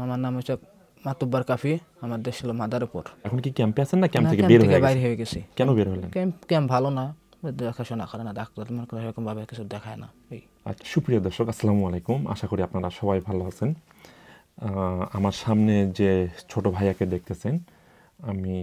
আমার নাম হচ্ছে মাতুব্বার কাফি। আমার দেশ ছিল মাদারীপুর। এখন কি ক্যাম্পে আছেন না ক্যাম্প থেকে বাইরে হয়ে গেছি? কেন বের হলেন? ক্যাম্প ভালো না, দেখাশোনা করে না, ডাক্তার মনে করে এরকম ভাবে কিছু দেখায় না। আচ্ছা, সুপ্রিয় দর্শক, আসসালামু আলাইকুম। আশা করি আপনারা সবাই ভালো আছেন। আমার সামনে যে ছোট ভাইয়াকে দেখতেছেন, আমি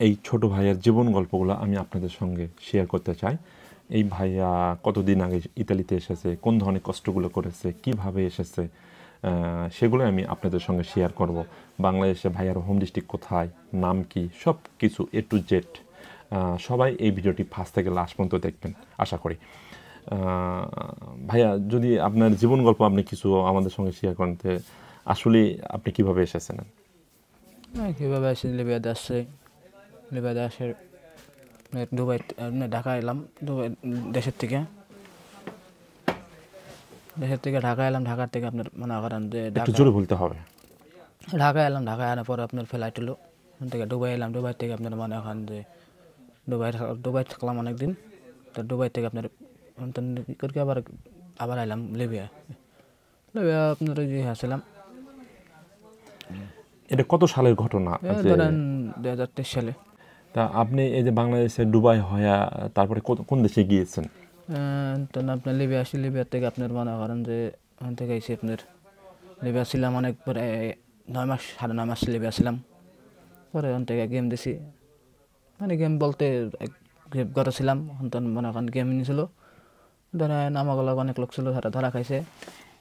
এই ছোট ভাইয়ার জীবন গল্পগুলো আমি আপনাদের সঙ্গে শেয়ার করতে চাই। এই ভাইয়া কতদিন আগে ইতালিতে এসেছে, কোন ধরনের কষ্টগুলো করেছে, কিভাবে এসেছে, সেগুলো আমি আপনাদের সঙ্গে শেয়ার করব। বাংলাদেশে ভাইয়ার হোম ডিস্ট্রিক্ট কোথায়, নাম কি, সব কিছু A to Z। সবাই এই ভিডিওটি ফার্স্ট থেকে লাস্ট পর্যন্ত দেখবেন আশা করি। ভাইয়া, যদি আপনার জীবন গল্প আপনি কিছু আমাদের সঙ্গে শেয়ার করেন, আসলে আপনি কিভাবে এসেছেন? কীভাবে আসি, লিবিয়াতে আসছে। লিবিয়াতে আসে দুবাই, ঢাকা এলাম। দুবাই দেশের থেকে ঢাকা এলাম। ঢাকার থেকে আপনার মনে করেন যে একটু জোরে বলতে হবে। ঢাকা এলাম। ঢাকা আনার পরে আপনার ফ্লাইট হলো, ওখান থেকে দুবাই এলাম। দুবাই থেকে আপনার মনে করেন যে দুবাই থাকলাম অনেকদিন। তো দুবাই থেকে আপনার করে আবার এলাম লিবিয়া আপনার ওই যে আসলাম। এটা কত সালের ঘটনা? ধরেন 2023 সালে। তা আপনি এই যে বাংলাদেশে দুবাই হয়ে তারপরে কোন দেশে গিয়েছেন? আপনার লিবিয়া আসি। লিবিয়া থেকে আপনার মনে করেন যে ওখান থেকে এসে আপনার লিবিয়া ছিলাম অনেক, পরে 9 মাস 9.5 মাস লিবিয়া ছিলাম। পরে ওখান থেকে গেম দিছি, মানে গেম বলতে ঘরে ছিলাম। মনে করেন গেম নিয়েছিল, ধরেন আমাকে অনেক লোক ছিল, তারা ধরা খাইছে।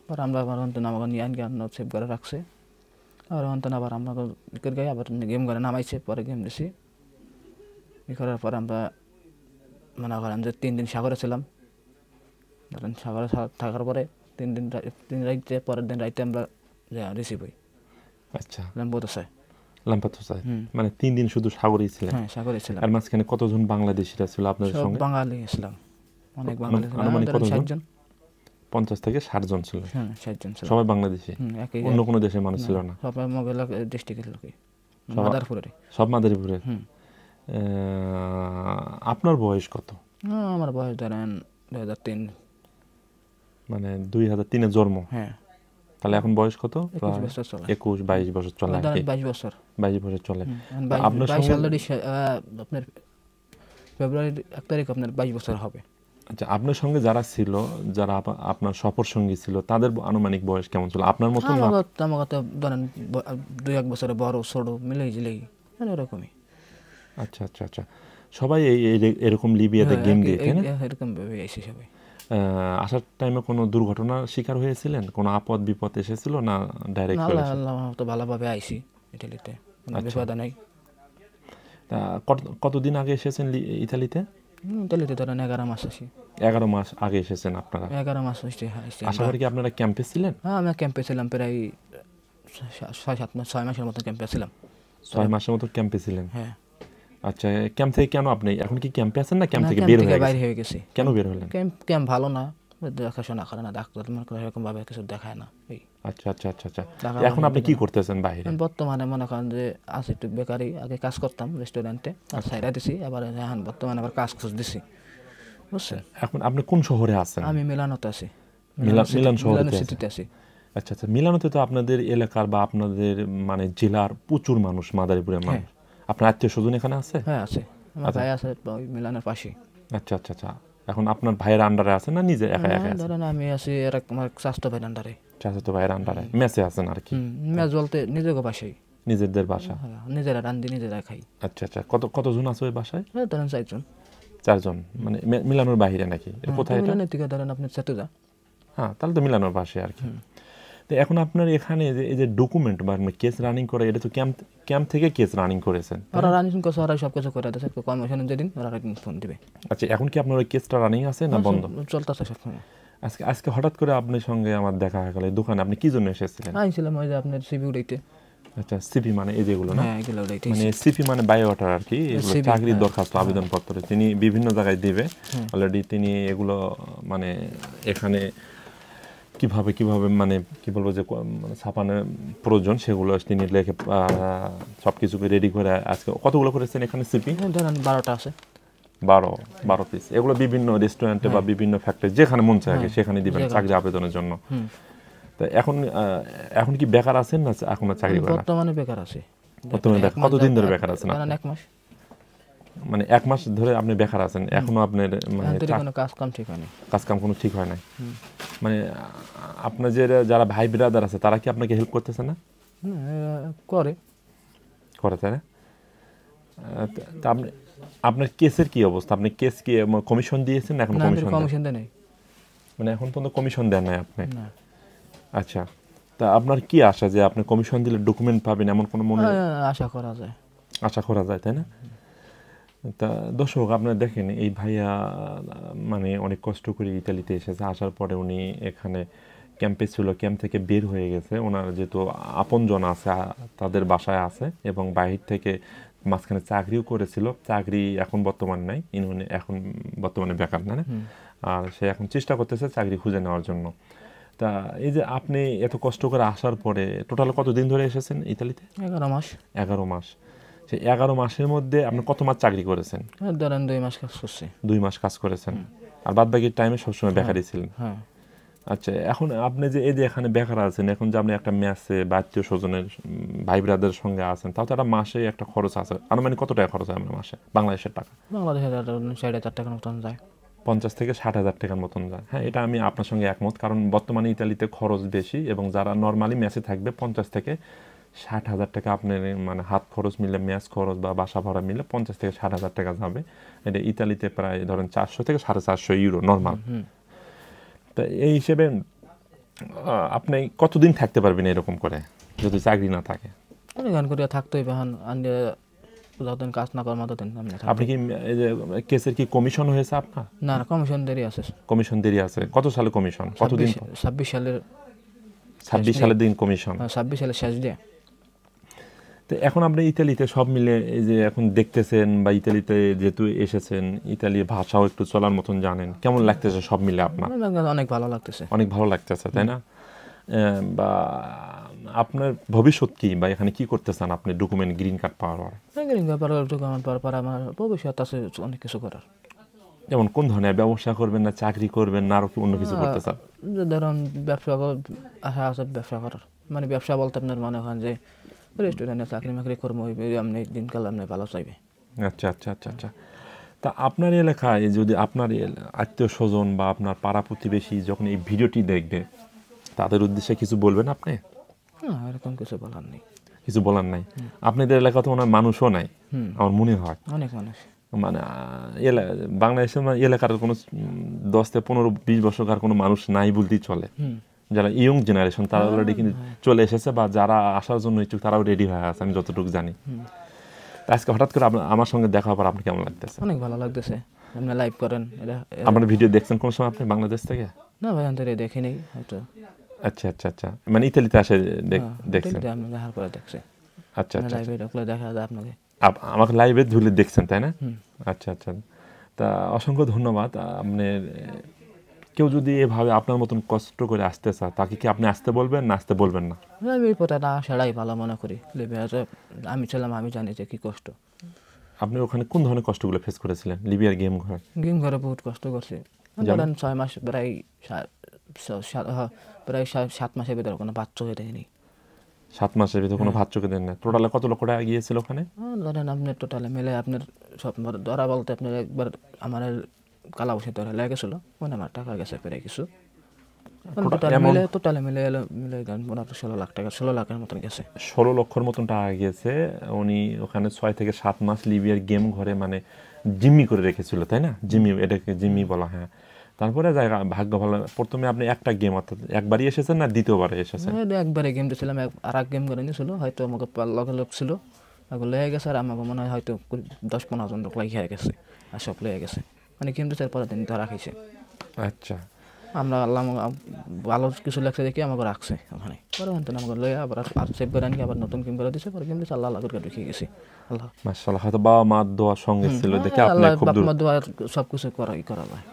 পরে আমরা আবার আমাকে নিয়ে আনকে সেভ করে রাখছে। আর আবার আমরা গাই আবার গেম করে নামাইছে। পরে গেম দিছি। ই করার পর আমরা মনে করেন যে 3 দিন সাগরে ছিলাম। ধরেন সাগরে থাকার পরে 3 রাইতে, পরের দিন রাইতে আমরা রিসিভ হই। আচ্ছা, লাম্পাদোসায়। মানে 3 দিন শুধু সাগরেই ছিলেন? হ্যাঁ, সাগরে ছিলাম। আর মাঝখানে কতজন বাংলাদেশিরা ছিল আপনাদের সঙ্গে? বাঙালি ছিলাম, অনেক বাঙালি ছিলাম। আনুমানিক কতজন? 60 জন। 50 থেকে 60 জন ছিল। হ্যাঁ, 60 জন ছিল। সবাই বাংলাদেশি? অন্য কোনো দেশের মানুষ ছিল না? সব মগেলা ডিস্ট্রিক্টের লোকই, মাদারীপুরের। সব মাদারীপুরের। আপনার বয়স কত? আমার বয়স ধরেন 2003। মানে 2003-এ জন্ম? হ্যাঁ। তাহলে এখন বয়স কত? 21 বছর চলে। 22 বছর চলে। 22 বছর। 22 বছর চলে। আপনার আপনার ফেব্রুয়ারি 1 তারিখ আপনার 22 বছর হবে। আচ্ছা, আপনার সঙ্গে যারা ছিল, যারা আপনার সফর সঙ্গী ছিল, তাদের আনুমানিক বয়স কেমন ছিল? আপনার মতো? আমার তো ধরেন 2-1 বছরে বড় ছোট মিলেই এরকমই। আচ্ছা আচ্ছা আচ্ছা, সবাই এরকম লিবিয়াতে গেম দিয়ে, তাই না? এরকম ভাবে এসে সবাই। আসার টাইমে কোনো দুর্ঘটনার শিকার হয়েছিলেন? কোনো আপদ বিপদ এসেছিল না ডাইরেক্ট? আল্লাহ তো ভালোভাবে আইছি ইটালিতে, কোনো বিপদ নাই। তা কতদিন আগে এসেছেন ইতালিতে? ইতালিতে ধরেন 11 মাস আসি। 11 মাস আগে এসেছেন আপনারা? 11 মাস আসছি। আশা করি কি আপনারা ক্যাম্পে ছিলেন? হ্যাঁ, আমরা ক্যাম্পে ছিলাম প্রায় 6 মাসের মতো ক্যাম্পে ছিলাম। 6 মাসের মতো ক্যাম্পে ছিলেন? হ্যাঁ। আচ্ছা, ক্যাম্প থেকে কেন আপনি এখন কি ক্যাম্পে আছেন না ক্যাম্প থেকে বের হয়ে গেছি? কেন বের হলেন? ক্যাম্প ভালো না, দেখাশোনা করে না, ডাক্তার মনে করে এরকম ভাবে কিছু দেখায় না। আচ্ছা আচ্ছা আচ্ছা আচ্ছা, এখন আপনি কি করতেছেন বাইরে? বর্তমানে মনে করেন যে আছি একটু বেকারি। আগে কাজ করতাম রেস্টুরেন্টে, সাইডা দিছি। আবার এখন বর্তমানে আবার কাজ খুঁজ দিছি, বুঝছেন? এখন আপনি কোন শহরে আছেন? আমি মিলানোতে আছি। মিলান শহরে আছি। আচ্ছা আচ্ছা, মিলানোতে তো আপনাদের এলাকার বা আপনাদের মানে জেলার প্রচুর মানুষ, মাদারীপুরের মানুষ। আপনার আত্মীয় স্বজন এখানে আছে? হ্যাঁ, আছে। আমার ভাই আছে মিলানের পাশে। আচ্ছা আচ্ছা আচ্ছা, এখন আপনার ভাইয়ের আন্ডারে আছেন না নিজে একা একা আছেন? ধরেন আমি আছি আমার স্বাস্থ্য ভাইয়ের আন্ডারে। চাচাতো ভাইয়ের আন্ডারে মেসে আছেন আর কি? মেস বলতে নিজেকে বাসায়, নিজেদের বাসা? নিজেরা রান্ধি, নিজেরা খাই। আচ্ছা আচ্ছা, কতজন আছে ওই বাসায়? ধরেন 4 জন। 4 জন, মানে মিলানোর বাইরে নাকি? কোথায়? মিলানের থেকে ধরেন আপনি চেতুদা। হ্যাঁ, তাহলে তো মিলানোর পাশে আর কি। তো এখন আপনার এখানে এই যে ডকুমেন্ট বা কেস রানিং করে, এটা তো ক্যাম্প থেকে কেস রানিং করেছেন? ওরা রানিং করছে, ওরা সব কিছু করে দিয়েছে। কমিশন যেদিন ওরা ফোন দিবে। আচ্ছা, এখন কি আপনার ওই কেসটা রানিং আছে না বন্ধ? চলতেছে সব সময়। আজকে হঠাৎ করে আপনার সঙ্গে আমার দেখা হয়ে গেল দোকানে। আপনি কি জন্য এসেছিলেন? আইছিলাম ওই যে আপনার সিভি উঠাইতে। আচ্ছা, সিপি মানে এই যেগুলো না? হ্যাঁ, এগুলো উঠাইতে। মানে সিপি মানে বায়োডাটা আর কি, এগুলো চাকরির দরখাস্ত আবেদনপত্র তিনি বিভিন্ন জায়গায় দিবে অলরেডি। তিনি এগুলো মানে এখানে কিভাবে মানে কি বলবো যে ছাপানোর প্রয়োজন, সেগুলো তিনি লেখে সব কিছু রেডি করে। আজকে কতগুলো করেছেন এখানে সিপি? ধরেন 12টা আছে। 12 পিস। এগুলো বিভিন্ন রেস্টুরেন্টে বা বিভিন্ন ফ্যাক্টরি যেখানে মন চায় সেখানে দিবেন চাকরি আবেদনের জন্য। তো এখন কি বেকার আছেন না এখনো চাকরি করেন? বর্তমানে বেকার আছি। বর্তমানে বেকার। কতদিন ধরে বেকার আছেন আপনি? 1 মাস। মানে 1 মাস ধরে আপনি বেকার আছেন, এখনো আপনার মানে কোনো কাজ কাম ঠিক হয়নি। কাজ কাম কোনো ঠিক হয় নাই? মানে আপনার যারা ভাই ব্রাদার আছে তারা কি আপনাকে হেল্প করতেছে না? করে তাই না? তা আপনার কেসের কি অবস্থা? আপনি কেস কি কমিশন দিয়েছেন? এখন কমিশন দেয় নাই, মানে এখন পর্যন্ত কমিশন দেন নাই আপনি? আচ্ছা, তা আপনার কি আশা যে আপনি কমিশন দিলে ডকুমেন্ট পাবেন এমন কোনো মনে আশা করা যায়? আশা করা যায়, তাই না? তা দর্শক, আপনারা দেখেন এই ভাইয়া মানে অনেক কষ্ট করে ইতালিতে এসেছে। আসার পরে উনি এখানে ক্যাম্পে ছিল, ক্যাম্প থেকে বের হয়ে গেছে। ওনার যেহেতু আপনজন আছে তাদের বাসায় আছে, এবং বাহির থেকে মাঝখানে চাকরিও করেছিল। চাকরি এখন বর্তমান নাই, এখন বর্তমানে বেকার না, আর সে এখন চেষ্টা করতেছে চাকরি খুঁজে নেওয়ার জন্য। তা এই যে আপনি এত কষ্ট করে আসার পরে টোটাল কতদিন ধরে এসেছেন ইতালিতে? 11 মাস। 11 মাস। সেই 11 মাসের মধ্যে আপনি কত মাস চাকরি করেছেন? ধরেন 2 মাস কাজ করছি। 2 মাস কাজ করেছেন, আর বাদ বাকি টাইমে সবসময় বেকারই ছিলেন? হ্যাঁ। আচ্ছা, এখন আপনি যে এই যে এখানে বেকার আছেন, এখন যে আপনি একটা মেসে বা আত্মীয় স্বজনের ভাই ব্রাদের সঙ্গে আছেন, তাও তো একটা মাসে একটা খরচ আছে। আনুমানিক কত টাকা খরচ হয় আপনার মাসে বাংলাদেশের টাকা? বাংলাদেশের 4,500 টাকার মতন যায়। 50 থেকে 60,000 টাকার মতন যায়। হ্যাঁ, এটা আমি আপনার সঙ্গে একমত, কারণ বর্তমানে ইতালিতে খরচ বেশি, এবং যারা নর্মালি মেসে থাকবে 50 থেকে 60,000 টাকা আপনার মানে হাত খরচ মিলে, মেস খরচ বা বাসা ভাড়া মিলে 50 থেকে 60,000 টাকা যাবে। এটা ইতালিতে প্রায় ধরেন 400 থেকে 450 ইউরো নর্মাল। তা এই হিসেবে আপনি কতদিন থাকতে পারবেন এরকম করে যদি চাকরি না থাকে? গান করিয়া থাকতেই বাহান আনলে যতদিন কাজ না করার মতদিন আপনি কি এই যে কেসের কি কমিশন হয়েছে আপনার? না, কমিশন দেরি আছে। কমিশন দেরি আছে? কত সালে কমিশন? কতদিন? 26 সালের দিন কমিশন। 26 সালের শেষ দিয়ে। তো এখন আপনি ইতালিতে সব মিলে এই যে এখন দেখতেছেন, বা ইতালিতে যেহেতু এসেছেন, ইতালির ভাষাও একটু চলার মতন জানেন, কেমন লাগতেছে সব মিলে আপনার? অনেক ভালো লাগতেছে। অনেক ভালো লাগতেছে, তাই না? বা আপনার ভবিষ্যৎ কি, বা এখানে কি করতে চান আপনি ডকুমেন্ট গ্রিন কার্ড পাওয়ার পর? গ্রিন কার্ড পাওয়ার পর আমার ভবিষ্যৎ আছে অনেক কিছু করার। যেমন কোন ধরনের ব্যবসা করবেন, না চাকরি করবেন, না আরো অন্য কিছু করতে চান? ধরুন ব্যবসা আশা আছে, ব্যবসা করার। মানে ব্যবসা বলতে আপনার মনে হয় যে রেস্টুরেন্টে চাকরি মাকরি করবো, আপনি দিনকাল আপনি ভালো চাইবে। আচ্ছা আচ্ছা আচ্ছা আচ্ছা। তা আপনার এলাকায় যদি আপনার আত্মীয় স্বজন বা আপনার পাড়া প্রতিবেশী যখন এই ভিডিওটি দেখবে, তাদের উদ্দেশ্যে কিছু বলবেন আপনি? এরকম কিছু বলার নেই। কিছু বলার নাই? আপনাদের এলাকা তো ওনার মানুষও নাই আমার মনে হয়। অনেক মানুষ মানে বাংলাদেশের এলাকার কোনো 10 থেকে 15-20 বছরকার কোনো মানুষ নাই বলতেই চলে। যারা ইয়ং জেনারেশন তারা অলরেডি কিন্তু চলে এসেছে, বা যারা আসার জন্য ইচ্ছুক তারাও রেডি হয়ে আছে, আমি যতটুকু জানি। আজকে হঠাৎ করে আমার সঙ্গে দেখা হওয়ার আপনি কেমন লাগতেছে? অনেক ভালো লাগতেছে। আপনি লাইভ করেন, আপনার ভিডিও দেখছেন কোন সময় আপনি বাংলাদেশ থেকে? না ভাই, আমি দেখিনি হয়তো। আচ্ছা আচ্ছা আচ্ছা, মানে ইতালিতে আসে দেখছেন? আমি দেখার পরে দেখছি। আচ্ছা আচ্ছা, লাইভে ঢুকলে দেখা যায় আপনাকে। আমাকে লাইভে ধুলে দেখছেন, তাই না? আচ্ছা আচ্ছা, তা অসংখ্য ধন্যবাদ। আপনার কেউ যদি এভাবে আপনার মতন কষ্ট করে আসতে চায়, তাকে কি আপনি আসতে বলবেন না আসতে বলবেন না? আমি এই পথটা আসাটাই ভালো মনে করি। লিবিয়াতে আমি ছিলাম, আমি জানি যে কী কষ্ট। আপনি ওখানে কোন ধরনের কষ্টগুলো ফেস করেছিলেন লিবিয়ার গেম ঘরে? গেম ঘরে বহুত কষ্ট করছি। ধরেন 6 মাস, প্রায় 7 মাসের ভিতরে কোনো ভাত চোখে দেয়নি। 7 মাসের ভিতরে কোনো ভাত চোখে দেন না? টোটালে কত লক্ষ টাকা গিয়েছিল ওখানে? ধরেন আপনার টোটালে মিলে আপনার সব ধরা বলতে আপনার একবার আমার কালা বসে ধরে লেগেছিল, মানে আমার টাকা গেছে প্রায় কিছু। টোটালে মিলে 16 লাখ টাকা, 16 লাখের মতন গেছে। 16 লক্ষর মতন টাকা গিয়েছে। উনি ওখানে 6 থেকে 7 মাস লিবিয়ার গেম ঘরে মানে জিম্মি করে রেখেছিল, তাই না? জিম্মি, এটাকে জিম্মি বলা হয়। তারপরে জায়গা ভাগ্য ভালো, প্রথমে আপনি একটা গেম, অর্থাৎ একবারই এসেছেন না দ্বিতীয়বারে এসেছেন? একবারে গেম দিয়েছিলাম, আর এক গেম করে নিয়েছিল, হয়তো আমাকে লগে লোক ছিল, ওগুলো লেগে গেছে। আর আমাকে মনে হয় হয়তো 10-15 জন লোক লাগিয়ে গেছে, আর সব লেগে গেছে। মানে গেম দিতে পরের দিন ধরা খাইছে। আচ্ছা, আমরা আল্লাহ ভালো কিছু লাগছে দেখি আমাকে রাখছে ওখানে। পরে আমাকে লয়ে আবার সেভ করে আনি, আবার নতুন গেম করে দিচ্ছে। পরে গেম দিচ্ছে, আল্লাহ করে ঢুকিয়ে গেছি। আল্লাহ মাশাআল্লাহ। হয়তো বাবা মা দোয়া সঙ্গে ছিল দেখে আপনি খুব দূর দোয়া সব কিছু করা যায়,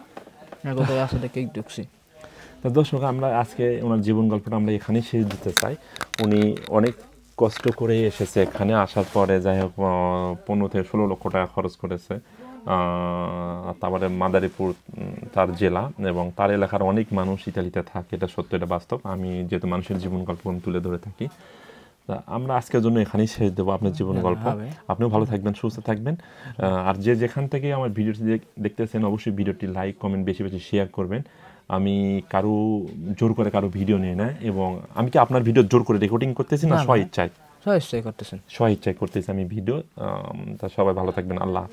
এগুলো আছে দেখে ঢুকছি। তো দর্শক, আমরা আজকে ওনার জীবন গল্পটা আমরা এখানেই শেষ দিতে চাই। উনি অনেক কষ্ট করে এসেছে এখানে। আসার পরে যাই হোক 15 থেকে 16 লক্ষ টাকা খরচ করেছে। তারপরে মাদারীপুর তার জেলা এবং তার এলাকার অনেক মানুষ ইতালিতে থাকে, এটা সত্য, এটা বাস্তব। আমি যেহেতু মানুষের জীবন গল্প তুলে ধরে থাকি, তা আমরা আজকের জন্য এখানেই শেষ দেবো আপনার জীবন গল্প। আপনিও ভালো থাকবেন, সুস্থ থাকবেন। আর যে যেখান থেকে আমার ভিডিওটি দেখতেছেন অবশ্যই ভিডিওটি লাইক কমেন্ট বেশি বেশি শেয়ার করবেন। আমি কারো জোর করে কারো ভিডিও নিয়ে না, এবং আমি কি আপনার ভিডিও জোর করে রেকর্ডিং করতেছি না, স্ব ইচ্ছায় করতেছেন? স্ব ইচ্ছায় করতেছি আমি ভিডিও। তা সবাই ভালো থাকবেন, আল্লাহ।